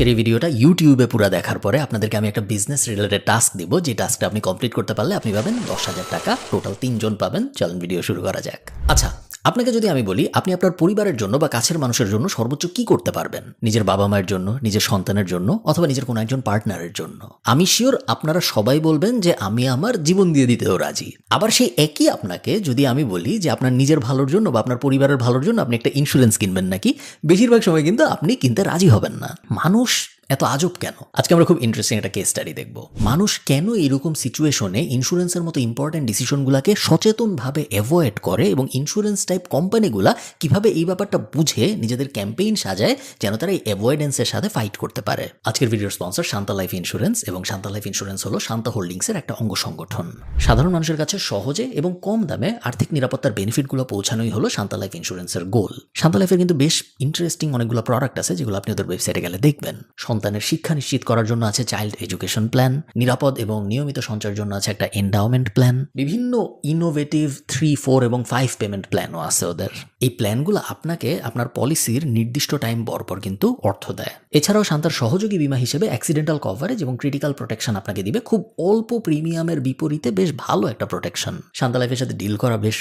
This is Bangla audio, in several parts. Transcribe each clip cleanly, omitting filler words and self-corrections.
আজকের এই ভিডিওটা ইউটিউবে পুরো দেখার পরে আপনাদেরকে আমি একটা বিজনেস রিলেটেড টাস্ক দিব, যে টাস্কটা আপনি কমপ্লিট করতে পারলে আপনি পাবেন 10,000 টাকা। টোটাল 3 জন পাবেন। চলুন ভিডিও শুরু করা যাক। আচ্ছা, আপনাকে যদি আমি বলি আপনি আপনার পরিবারের জন্য বা কাছের মানুষের জন্য সর্বোচ্চ কি করতে পারবেন, নিজের বাবা মায়ের জন্য, নিজের সন্তানের জন্য, অথবা নিজের কোনো একজন পার্টনারের জন্য, আমি শিওর আপনারা সবাই বলবেন যে আমি আমার জীবন দিয়ে দিতেও রাজি। আবার সেই একই আপনাকে যদি আমি বলি যে আপনার নিজের ভালোর জন্য বা আপনার পরিবারের ভালোর জন্য আপনি একটা ইন্স্যুরেন্স কিনবেন নাকি, বেশিরভাগ সময় কিন্তু আপনি কিনতে রাজি হবেন না। মানুষ এত আজব কেন? আজকে আমরা খুব ইন্টারেস্টিং একটা কেস স্টাডি দেখব। মানুষ কেন এইরকম সিচুয়েশনে ইন্স্যুরেন্সের মতো ইম্পর্টেন্ট ডিসিশনগুলোকে সচেতনভাবে অ্যাভয়েড করে এবং ইন্স্যুরেন্স টাইপ কোম্পানিগুলা কিভাবে এই ব্যাপারটা বুঝে নিজেদের ক্যাম্পেইন সাজায় যেন তারা এই অ্যাভয়েডেন্সের সাথে ফাইট করতে পারে। আজকের ভিডিওর স্পন্সর শান্তা লাইফ ইন্স্যুরেন্স, এবং শান্তা লাইফ ইন্স্যুরেন্স হলো শান্তা হোল্ডিংসের একটা অঙ্গ সংগঠন। সাধারণ মানুষের কাছে সহজে এবং কম দামে আর্থিক নিরাপত্তার বেনিফিটগুলো পৌঁছানোই হলো শান্তা লাইফ ইন্স্যুরেন্সের গোল। শান্তা লাইফের কিন্তু বেশ ইন্টারেস্টিং অনেকগুলো প্রোডাক্ট আছে যেগুলো আপনি ওদের ওয়েবসাইটে গেলে দেখবেন। সন্তানের শিক্ষা নিশ্চিত করার জন্য আছে চাইল্ড এডুকেশন প্ল্যান, নিরাপদ এবং নিয়মিত সঞ্চয়ের জন্য আছে একটা এন্ডাওমেন্ট প্ল্যান, বিভিন্ন ইনোভেটিভ 3, 4 এবং 5 পেমেন্ট প্ল্যানও আছে ওদের। এই প্ল্যানগুলো আপনাকে আপনার পলিসির নির্দিষ্ট টাইম পর কিন্তু অর্থ দেয়। এছাড়াও শান্তার সহযোগী বীমা হিসেবে অ্যাক্সিডেন্টাল কভারেজ এবং ক্রিটিক্যাল প্রোটেকশন আপনাকে দিবে খুব অল্প প্রিমিয়ামের বিপরীতে বেশ ভালো একটা প্রোটেকশন। শান্তা লাইফের সাথে ডিল করা বেশ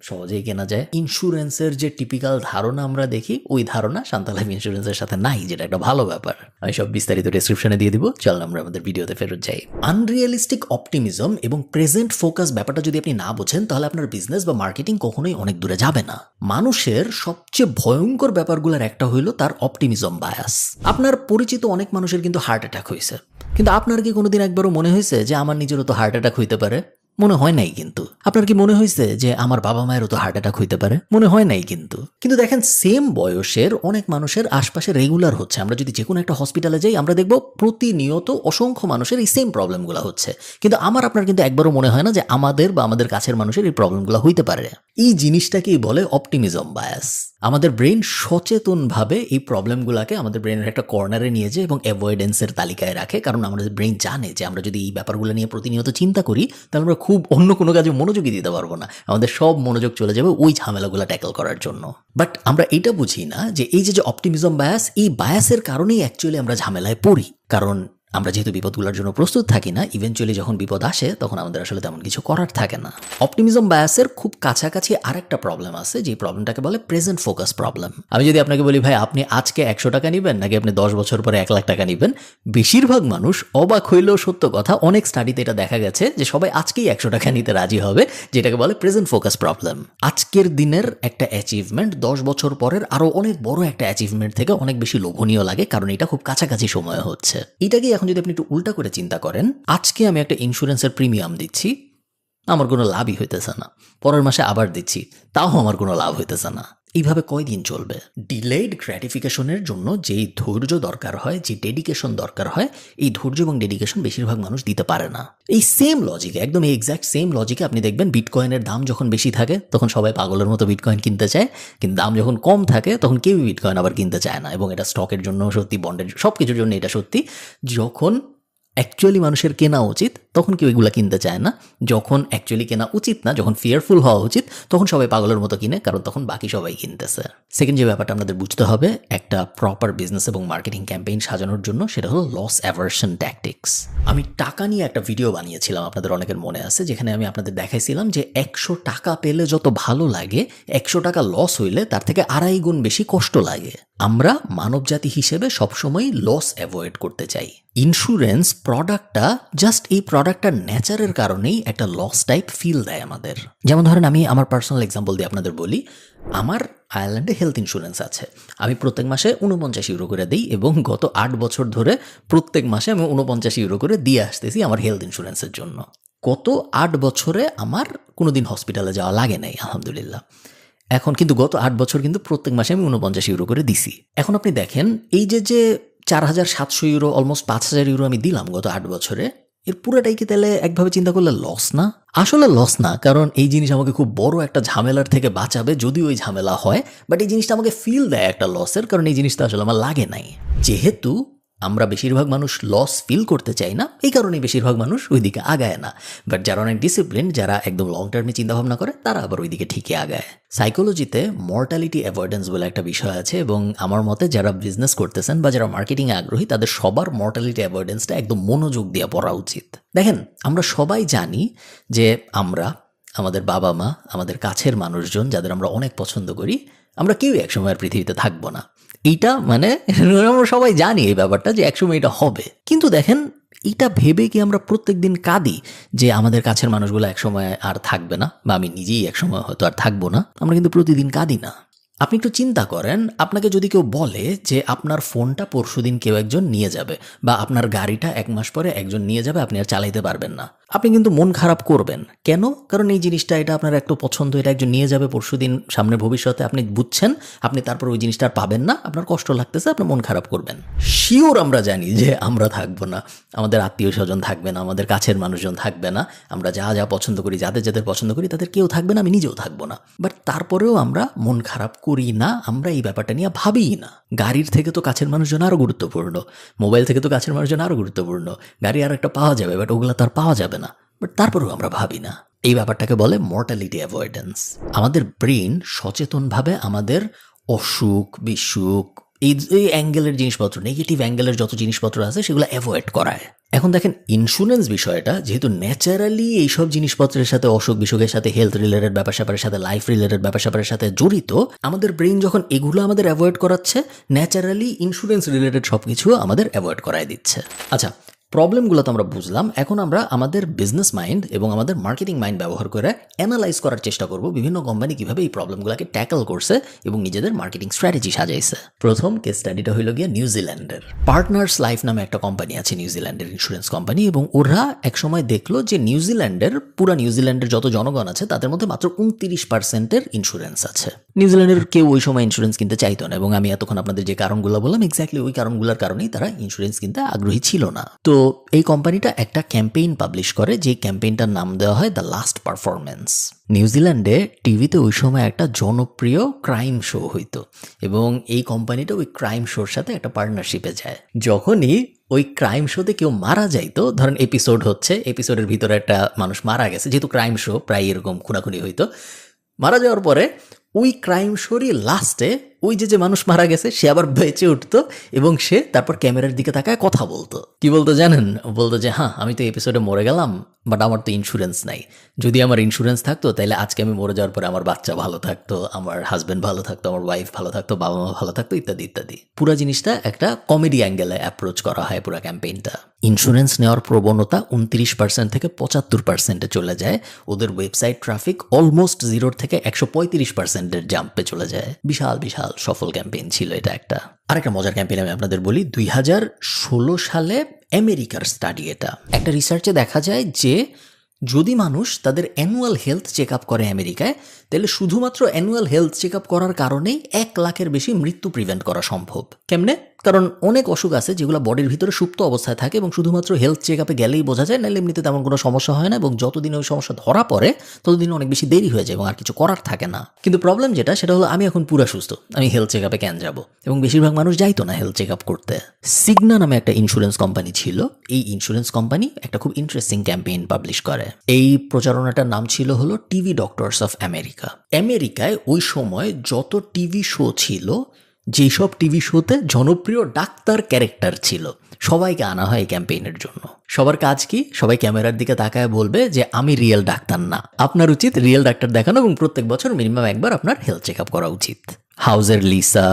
সহজেই কেনা যায়। ইন্স্যুরেন্সের যে টিপিক্যাল ধারণা আমরা দেখি, ওই ধারণা শান্তা লাইফ ইন্স্যুরেন্সের সাথে নাই, যেটা একটা ভালো ব্যাপার। আমি সব বিস্তারিত ডেসক্রিপশনে দিয়ে দিব। চল আমরা আমাদের ভিডিওতে ফেরত যাই। আনরিয়ালিস্টিক অপটিমিজম এবং প্রেজেন্ট ফোকাস ব্যাপারটা যদি আপনি না বোঝেন, তাহলে আপনার বিজনেস বা মার্কেটিং কখনোই অনেক দূরে যাবে না। মানুষের সবচেয়ে ভয়ঙ্কর ব্যাপারগুলোর একটা হইল তার অপটিমিজম বায়াস। আপনার পরিচিত অনেক মানুষের কিন্তু হার্ট অ্যাটাক হয়েছে, কিন্তু আপনার কি কোনোদিন একবারও মনে হয়েছে যে আমার নিজেরও তো হার্ট অ্যাটাক হইতে পারে? মনে হয় নাই। কিন্তু আপনার কি মনে হয়েছে যে আমার বাবা মায়েরও তো হার্ট অ্যাটাক হইতে পারে? মনে হয় নাই। কিন্তু দেখেন, সেম বয়সের অনেক মানুষের আশপাশে রেগুলার হচ্ছে। আমরা যদি যে কোনো একটা হসপিটালে যাই, আমরা দেখব প্রতিনিয়ত অসংখ্য মানুষের এই সেম প্রবলেমগুলো হচ্ছে, কিন্তু আপনার কিন্তু একবারও মনে হয় না যে আমাদের বা আমাদের কাছের মানুষের এই প্রবলেমগুলো হইতে পারে। এই জিনিসটাকেই বলে অপটিমিজম বায়াস। আমাদের ব্রেন সচেতনভাবে এই প্রবলেমগুলোকে আমাদের ব্রেনের একটা কর্নারে নিয়ে যায় এবং অ্যাভয়েডেন্সের তালিকায় রাখে, কারণ আমাদের ব্রেন জানে যে আমরা যদি এই ব্যাপারগুলো নিয়ে প্রতিনিয়ত চিন্তা করি, তাহলে আমরা খুব অন্য কোনো কাজে মনোযোগী দিতে পারবো না। আমাদের সব মনোযোগ চলে যাবে ওই ঝামেলাগুলো ট্যাকল করার জন্য। বাট আমরা এটা বুঝি না যে এই যে অপটিমিজম বায়াস, এই বায়াসের কারণেই অ্যাকচুয়ালি আমরা ঝামেলায় পড়ি। কারণ আমরা যেহেতু বিপদগুলোর জন্য প্রস্তুত থাকি না, ইভেনচুয়ালি যখন বিপদ আসে তখন আমাদের আসলে তেমন কিছু করার থাকে না। অপটিমিজম বায়াসের খুব কাছাকাছি আরেকটা প্রবলেম আছে, যে প্রবলেমটাকে বলে প্রেজেন্ট ফোকাস প্রবলেম। আমি যদি আপনাকে বলি, ভাই আপনি আজকে 100 টাকা নেবেন নাকি আপনি 10 বছর পরে 1 লাখ টাকা নেবেন, বেশিরভাগ মানুষ, অবাক হইলেও সত্য কথা, অনেক স্টাডিতে এটা দেখা গেছে যে সবাই আজকেই 100 টাকা নিতে রাজি হবে, যেটাকে বলে প্রেজেন্ট ফোকাস প্রবলেম। আজকের দিনের একটা অ্যাচিভমেন্ট 10 বছর পরের আরো অনেক বড় একটা অ্যাচিভমেন্ট থেকে অনেক বেশি লোভনীয় লাগে, কারণ এটা খুব কাছাকাছি সময় হচ্ছে। এটাকে এখন যদি আপনি একটু উল্টা করে চিন্তা করেন, আজকে আমি একটা ইন্স্যুরেন্সের প্রিমিয়াম দিচ্ছি, আমার কোনো লাভই হইতেছে না। পরের মাসে আবার দিচ্ছি, তাও আমার কোনো লাভ হইতেছে না। এইভাবে কয়দিন চলবে? ডিলেড গ্র্যাটিফিকেশনের জন্য যেই ধৈর্য দরকার হয়, যে ডেডিকেশন দরকার হয়, এই ধৈর্য এবং ডেডিকেশন বেশিরভাগ মানুষ দিতে পারে না। এই সেম লজিকে, একদম এই এক্স্যাক্ট সেম লজিকে আপনি দেখবেন বিটকয়েনের দাম যখন বেশি থাকে তখন সবাই পাগলের মতো বিটকয়েন কিনতে চায়, কিন্তু দাম যখন কম থাকে তখন কেউই বিটকয়েন আবার কিনতে চায় না। এবং এটা স্টকের জন্য সত্যি, বন্ডের, সব কিছুর জন্য এটা সত্যি। যখন অ্যাকচুয়ালি মানুষের কেনা উচিত তখন কেউ এগুলো কিনতে চায় না, যখন অ্যাকচুয়ালি কেনা উচিত না, যখন ফিয়ারফুল হওয়া উচিত, তখন সবাই পাগলের মতো কিনে, কারণ তখন বাকি সবাই কিনতেছে। সেকেন্ড যে ব্যাপারটা আমাদের বুঝতে হবে একটা প্রপার বিজনেস এবং মার্কেটিং ক্যাম্পেইন সাজানোর জন্য, সেটা হলো লস অ্যাভার্সন ট্যাকটিক্স। আমি টাকা নিয়ে একটা ভিডিও বানিয়েছিলাম, আপনাদের অনেকের মনে আছে, যেখানে আমি আপনাদের দেখাইছিলাম যে 100 টাকা পেলে যত ভালো লাগে, 100 টাকা লস হইলে তার থেকে 2.5 গুণ বেশি কষ্ট লাগে। আমরা মানবজাতি হিসেবে সবসময় লস অ্যাভয়েড করতে চাই। ইন্স্যুরেন্স প্রোডাক্টটা জাস্ট এই প্রোডাক্টটার নেচারের কারণেই একটা লস টাইপ ফিল দেয় আমাদের। যেমন ধরেন, আমি আমার পার্সোনাল এক্সাম্পল দিয়ে আপনাদের বলি। আমার আয়ারল্যান্ডে হেলথ ইন্স্যুরেন্স আছে। আমি প্রত্যেক মাসে 49 ইউরো করে দিই, এবং গত 8 বছর ধরে প্রত্যেক মাসে আমি 49 ইউরো করে দিয়ে আসতেছি আমার হেলথ ইন্স্যুরেন্সের জন্য। গত 8 বছরে আমার কোনোদিন হসপিটালে যাওয়া লাগে নাই, আলহামদুলিল্লাহ। এখন কিন্তু গত 8 বছর কিন্তু প্রত্যেক মাসে আমি 49 ইউরো করে দিছি। এখন আপনি দেখেন, এই যে 4,700 ইউরো, অলমোস্ট 5,000 ইউরো আমি দিলাম গত 8 বছরে, এর পুরোটাই কি তাহলে একভাবে চিন্তা করলে লস না? আসলে লস না, কারণ এই জিনিস আমাকে খুব বড় একটা ঝামেলার থেকে বাঁচাবে, যদি ওই ঝামেলা হয়। বাট এই জিনিসটা আমাকে ফিল দেয় একটা লসের, কারণ এই জিনিসটা আসলে আমার লাগে নাই। যেহেতু আমরা বেশিরভাগ মানুষ লস ফিল করতে চাই না, এই কারণে বেশিরভাগ মানুষ ওইদিকে আগায় না। বাট যারা অনেক ডিসিপ্লিন, যারা একদম লং টার্মে চিন্তাভাবনা করে, তারা আবার ওইদিকে ঠিকই আগায়। সাইকোলজিতে মর্টালিটি অ্যাভয়েডেন্স বলে একটা বিষয় আছে, এবং আমার মতে যারা বিজনেস করতেছেন বা যারা মার্কেটিংয়ে আগ্রহী, তাদের সবার মর্টালিটি অ্যাভয়েডেন্সটা একদম মনোযোগ দিয়ে পড়া উচিত। দেখেন, আমরা সবাই জানি যে আমরা, আমাদের বাবা মা, আমাদের কাছের মানুষজন যাদের আমরা অনেক পছন্দ করি, আমরা কেউ একসময় আর পৃথিবীতে থাকবো না। এইটা মানে আমরা সবাই জানি এই ব্যাপারটা, যে একসময় এটা হবে। কিন্তু দেখেন, এটা ভেবে কি আমরা প্রত্যেক দিন কাঁদি যে আমাদের কাছের মানুষগুলো একসময় আর থাকবে না, বা আমি নিজেই একসময় হয়তো আর থাকবো না? আমরা কিন্তু প্রতিদিন কাঁদি না। আপনি একটু চিন্তা করেন, আপনাকে যদি কেউ বলে যে আপনার ফোনটা পরশুদিন কেউ একজন নিয়ে যাবে, বা আপনার গাড়িটা 1 মাস পরে একজন নিয়ে যাবে, আপনি আর চালাইতে পারবেন না, আপনি কিন্তু মন খারাপ করবেন। কেন? কারণ এই জিনিসটা, এটা আপনার একটু পছন্দ, এটা একজন নিয়ে যাবে পরশুদিন, সামনের ভবিষ্যতে আপনি বুঝছেন, আপনি তারপর ওই জিনিসটা আর পাবেন না, আপনার কষ্ট লাগতেছে, আপনার মন খারাপ করবেন। শিওর আমরা জানি যে আমরা থাকবো না, আমাদের আত্মীয় স্বজন থাকবে না, আমাদের কাছের মানুষজন থাকবে না, আমরা যা যা পছন্দ করি, যাদের যাদের পছন্দ করি, তাদের কেউ থাকবে না, আমি নিজেও থাকবো না। বাট তারপরেও আমরা মন খারাপ করি না, আমরা এই ব্যাপারটা নিয়ে ভাবিই না। গাড়ির থেকে তো কাছের মানুষজন আরও গুরুত্বপূর্ণ, মোবাইল থেকে তো কাছের মানুষজন আরও গুরুত্বপূর্ণ, গাড়ি আর একটা পাওয়া যাবে, বাট ওগুলো তো আর পাওয়া যাবে না, বাট তারপরেও আমরা ভাবি না। এই ব্যাপারটাকে বলে মর্টালিটি অ্যাভয়েডেন্স। আমাদের ব্রেন সচেতনভাবে আমাদের অসুখ বিসুখ, এই অ্যাঙ্গেলের জিনিসপত্র, নেগেটিভ অ্যাঙ্গেলের যত জিনিসপত্র আছে সেগুলো অ্যাভয়েড করায়। এখন দেখেন, ইন্স্যুরেন্স বিষয়টা যেহেতু ন্যাচারালি এইসব জিনিসপত্রের সাথে, অসুখ বিসুখের সাথে, হেলথ রিলেটেড ব্যাপার স্যাপারের সাথে, লাইফ রিলেটেড ব্যাপার স্যাপারের সাথে জড়িত, আমাদের ব্রেন যখন এগুলো আমাদের অ্যাভয়েড করাচ্ছে, ন্যাচারালি ইন্স্যুরেন্স রিলেটেড সব কিছু আমাদের অ্যাভয়েড করায় দিচ্ছে। আচ্ছা, প্রবলেমগুলো তো আমরা বুঝলাম। এখন আমরা আমাদের বিজনেস মাইন্ড এবং আমাদের মার্কেটিং মাইন্ড ব্যবহার করে অ্যানালাইজ করার চেষ্টা করব বিভিন্ন কোম্পানি কিভাবে এই প্রবলেমগুলোকে ট্যাকল করছে এবং নিজেদের মার্কেটিং স্ট্র্যাটেজি সাজাইছে। প্রথম কেস স্টাডিটা হইল গিয়ে নিউজিল্যান্ডের। পার্টনার্স লাইফ নামে একটা কোম্পানি আছে, নিউজিল্যান্ডের ইন্স্যুরেন্স কোম্পানি, এবং ওরা একসময় দেখলো যে নিউজিল্যান্ডের যত জনগণ আছে তাদের মধ্যে মাত্র 29% ইন্স্যুরেন্স আছে। নিউজিল্যান্ডের কেউ ওই সময় ইন্স্যুরেন্স কিনতে চাইতো না, এবং আমি এতক্ষণ আপনাদের যে কারণগুলো বললাম, এক্স্যাক্টলি ওই কারণগুলোর কারণেই তারা ইন্স্যুরেন্স কিনতে আগ্রহী ছিল না। তো এই কোম্পানিটা একটা ক্যাম্পেইন পাবলিশ করে, যে ক্যাম্পেইনটার নাম দেওয়া হয় দ্য লাস্ট পারফরমেন্স। নিউজিল্যান্ডে টিভিতে ওই সময় একটা জনপ্রিয় ক্রাইম শো হইতো, এবং এই কোম্পানিটা ওই ক্রাইম শোর সাথে একটা পার্টনারশিপে যায়। যখনই ওই ক্রাইম শোতে কেউ মারা যাইতো, ধরেন এপিসোড হচ্ছে, এপিসোডের ভিতরে একটা মানুষ মারা গেছে, যেহেতু ক্রাইম শো প্রায় এরকম খুনাখুনি হইতো, মারা যাওয়ার পরে ওই ক্রাইম শোরই লাস্টে ওই যে মানুষ মারা গেছে সে আবার বেঁচে উঠতো, এবং সে তারপর ক্যামেরার দিকে তাকায় কথা বলতো। কি বলতো জানেন? বলতো যে হ্যাঁ, আমি তো এপিসোডে মরে গেলাম, বাট আমার তো ইন্স্যুরেন্স নাই। যদি আমার ইন্স্যুরেন্স থাকতো তাহলে আজকে আমি মরে যাওয়ার পরে আমার বাচ্চা ভালো থাকতো, আমার হাজব্যান্ড ভালো থাকতো, আমার ওয়াইফ ভালো থাকতো, বাবা মা ভালো থাকতো, ইত্যাদি ইত্যাদি। পুরো জিনিসটা একটা কমেডি অ্যাঙ্গেলে অ্যাপ্রোচ করা হয় পুরো ক্যাম্পেইনটা। ইন্স্যুরেন্স নেওয়ার প্রবণতা 29% থেকে 75%-এ চলে যায়। ওদের ওয়েবসাইট ট্রাফিক অলমোস্ট 0 থেকে 135%-এর জাম্পে চলে যায়। বিশাল বিশাল সফল ক্যাম্পেইন ছিল এটা একটা। আরেকটা মজার ক্যাম্পেইন আমি আপনাদের বলি। 2016 সালে আমেরিকার স্টাডি এটা। একটা রিসার্চে দেখা যায় যে যদি মানুষ তাদের অ্যানুয়াল হেলথ চেক আপ করে আমেরিকায়, তাহলে শুধুমাত্র অ্যানুয়াল হেলথ চেক আপ করার কারণেই 1 লাখের বেশি মৃত্যু প্রিভেন্ট করা সম্ভব। কেমনে? কারণ অনেক অসুখ আছে যেগুলো বডির ভিতরে সুপ্ত অবস্থায় থাকে, এবং শুধুমাত্র হেলথ চেক আপে গেলেই বোঝা যায়, নাহলে এমনিতে তেমন কোনো সমস্যা হয় না, এবং যতদিন ওই সমস্যা ধরা পড়ে ততদিন অনেক বেশি দেরি হয়ে যায় এবং আর কিছু করার থাকে না। কিন্তু প্রবলেম যেটা, সেটা হলো আমি এখন পুরা সুস্থ, আমি হেলথ চেক আপে কেন যাবো? এবং বেশিরভাগ মানুষ যাইতো না হেলথ চেক আপ করতে। সিগনা নামে একটা ইন্স্যুরেন্স কোম্পানি ছিল। এই ইন্স্যুরেন্স কোম্পানি একটা খুব ইন্টারেস্টিং ক্যাম্পেইন পাবলিশ করে। এই প্রচারণাটার নাম ছিল হলো টিভি ডক্টরস অফ আমেরিকা। আমেরিকায় ওই সময় যত টিভি শো ছিল, যেসব টিভি শোতে জনপ্রিয় ডাক্তার ক্যারেক্টার ছিল, সবাইকে আনা হয় এই ক্যাম্পেইনের জন্য। সবার কাজ কি? সবাই ক্যামেরার দিকে তাকায় বলবে যে আমি রিয়েল ডাক্তার না। আপনার উচিত রিয়েল ডাক্তার দেখানো, এবং প্রত্যেক বছর মিনিমাম একবার আপনার হেলথ চেক আপ করা উচিত। হাউজের লিসা,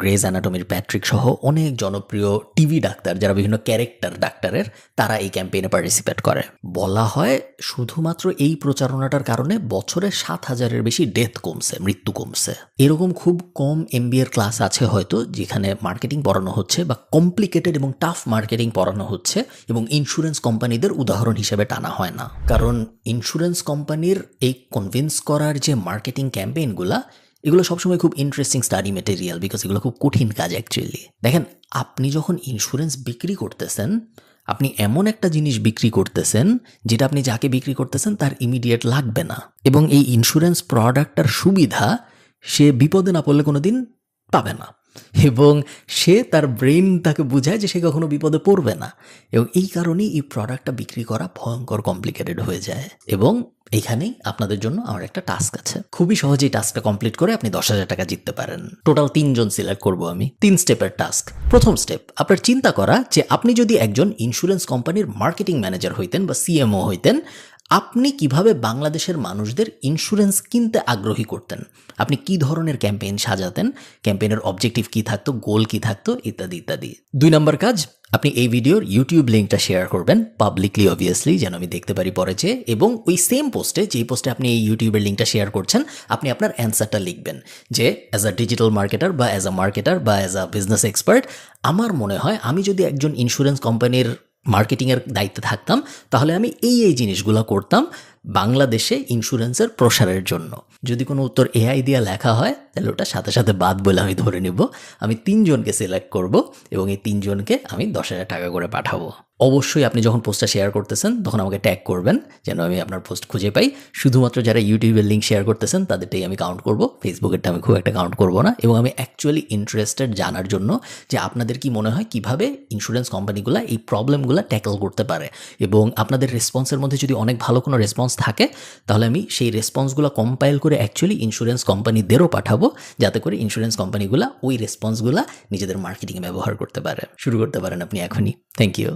গ্রেজ অ্যানাটমির প্যাট্রিক সহ অনেক জনপ্রিয় টিভি ডাক্তার, যারা বিভিন্ন ক্যারেক্টার ডাক্তারের, তারা এই ক্যাম্পেইনে পার্টিসিপেট করে। বলা হয় শুধুমাত্র এই প্রচারণাটার কারণে বছরে 7,000-এর বেশি ডেথ কমছে, মৃত্যু কমছে। এরকম খুব কম MBA ক্লাস আছে হয়তো যেখানে মার্কেটিং পড়ানো হচ্ছে, বা কমপ্লিকেটেড এবং টাফ মার্কেটিং পড়ানো হচ্ছে, এবং ইন্স্যুরেন্স কোম্পানিদের উদাহরণ হিসেবে টানা হয় না। কারণ ইন্স্যুরেন্স কোম্পানির এই কনভিন্স করার যে মার্কেটিং ক্যাম্পেইনগুলা, এগুলো সবসময় খুব ইন্টারেস্টিং স্টাডি মেটেরিয়াল, বিকজ এগুলো খুব কঠিন কাজ অ্যাকচুয়ালি। দেখেন, আপনি যখন ইন্স্যুরেন্স বিক্রি করতেছেন, আপনি এমন একটা জিনিস বিক্রি করতেছেন যেটা আপনি যাকে বিক্রি করতেছেন তার ইমিডিয়েট লাগবে না, এবং এই ইন্স্যুরেন্স প্রোডাক্টটার সুবিধা সে বিপদে না পড়লে কোনো দিন পাবে না। এবং সে তার ব্রেন তাকে বোঝায় যে সে কখনো বিপদে পড়বে না, এবং এই কারণেই এই প্রোডাক্টটা বিক্রি করা ভয়ঙ্কর কমপ্লিকেটেড হয়ে যায়। এবং এইখানেই আপনাদের জন্য আমার একটা টাস্ক আছে, খুবই সহজেই টাস্কটা কমপ্লিট করে আপনি 10,000 টাকা জিততে পারেন। টোটাল 3 জন সিলেক্ট করব আমি, 3 স্টেপের টাস্ক। প্রথম স্টেপ, আপনার চিন্তা করা যে আপনি যদি একজন ইন্স্যুরেন্স কোম্পানির মার্কেটিং ম্যানেজার হইতেন বা সিএমও হইতেন, আপনি কিভাবে বাংলাদেশের মানুষদের ইন্স্যুরেন্স কিনতে আগ্রহী করতেন, আপনি কি ধরনের ক্যাম্পেইন সাজাতেন, ক্যাম্পেইনের অবজেক্টিভ কি থাকতো, গোল কি থাকতো, ইত্যাদি ইত্যাদি। 2 নম্বর কাজ, আপনি এই ভিডিওর ইউটিউব লিঙ্কটা শেয়ার করবেন পাবলিকলি, অবভিয়াসলি, যেন আমি দেখতে পারি পরে যে, এবং ওই সেম পোস্টে, যেই পোস্টে আপনি এই ইউটিউবের লিঙ্কটা শেয়ার করছেন, আপনি আপনার অ্যান্সারটা লিখবেন যে অ্যাজ আ ডিজিটাল মার্কেটার বা অ্যাজ আ মার্কেটার বা অ্যাজ আ বিজনেস এক্সপার্ট, আমার মনে হয় আমি যদি একজন ইন্স্যুরেন্স কোম্পানির মার্কেটিংয়ের দায়িত্বে থাকতাম, তাহলে আমি এই জিনিসগুলো করতাম বাংলাদেশে ইন্স্যুরেন্সের প্রসারের জন্য। যদি কোনো উত্তর এআই দিয়ে লেখা হয় তাহলে ওটা সাথে সাথে বাদ বলে আমি ধরে নিব। আমি 3 জনকে সিলেক্ট করব এবং এই 3 জনকে আমি 10,000 টাকা করে পাঠাবো। অবশ্যই আপনি যখন পোস্টটা শেয়ার করতেছেন তখন আমাকে ট্যাগ করবেন যেন আমি আপনার পোস্ট খুঁজে পাই। শুধুমাত্র যারা ইউটিউবের লিঙ্ক শেয়ার করতেছেন তাদেরটাই আমি কাউন্ট করব, ফেসবুকেরটা আমি খুব একটা কাউন্ট করব না। এবং আমি অ্যাকচুয়ালি ইন্টারেস্টেড জানার জন্য যে আপনাদের কি মনে হয় কিভাবে ইন্স্যুরেন্স কোম্পানিগুলো এই প্রবলেমগুলো ট্যাকল করতে পারে, এবং আপনাদের রেসপন্সের মধ্যে যদি অনেক ভালো কোনো রেসপন্স থাকে তাহলে আমি সেই রেসপন্সগুলো কম্পাইল করে অ্যাকচুয়ালি ইন্স্যুরেন্স কোম্পানিদেরও পাঠাবো, যাতে করে ইন্স্যুরেন্স কোম্পানিগুলো ওই রেসপন্সগুলো নিজেদের মার্কেটিংয়ে ব্যবহার করতে পারে। শুরু করতে পারেন আপনি এখনই। Thank you.